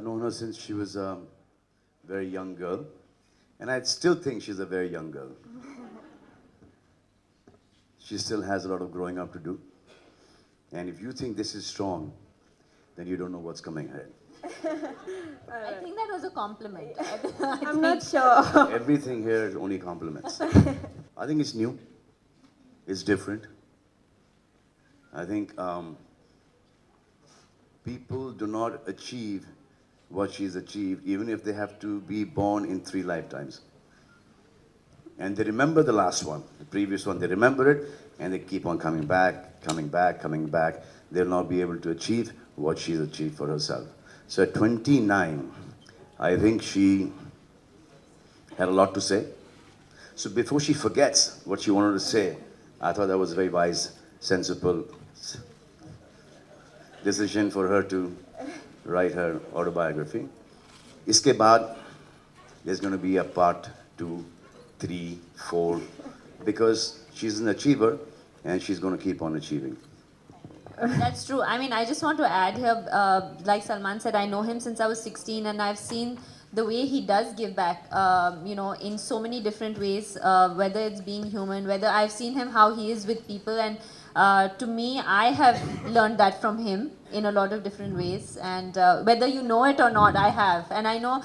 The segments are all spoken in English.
I've known her since she was a very young girl, and I still think she's a very young girl. She still has a lot of growing up to do. And if you think this is strong, then you don't know what's coming ahead. I think that was a compliment. I'm not sure. Everything here is only compliments. I think it's new. It's different. I think people do not achieve what she's achieved, even if they have to be born in 3 lifetimes. And they remember the last one, the previous one, they remember it, and they keep on coming back, coming back, coming back. They'll not be able to achieve what she's achieved for herself. So at 29, I think she had a lot to say. So before she forgets what she wanted to say, I thought that was a very wise, sensible decision for her to write her autobiography. Iske baad, there's going to be a part 2, 3, 4, because she's an achiever and she's going to keep on achieving. That's true. I mean, I just want to add here, like Salman said, I know him since I was 16, and I've seen the way he does give back, in so many different ways, whether it's being human, whether I've seen him how he is with people, and to me, I have learned that from him in a lot of different ways, and whether you know it or not, I have. And I know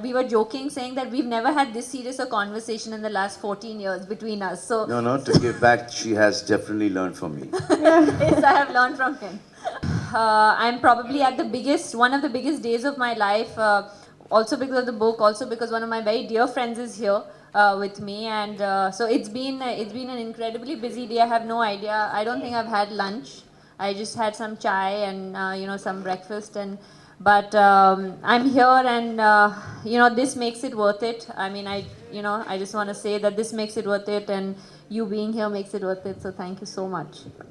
we were joking saying that we've never had this serious a conversation in the last 14 years between us. So No, to give back, she has definitely learned from me. yes, I have learned from him. I'm probably at one of the biggest days of my life, also because of the book, also because one of my very dear friends is here with me, and so it's been an incredibly busy day. I have no idea. I don't think I've had lunch. I just had some chai and some breakfast, but I'm here, and this makes it worth it. I mean, I just want to say that this makes it worth it, and you being here makes it worth it. So thank you so much.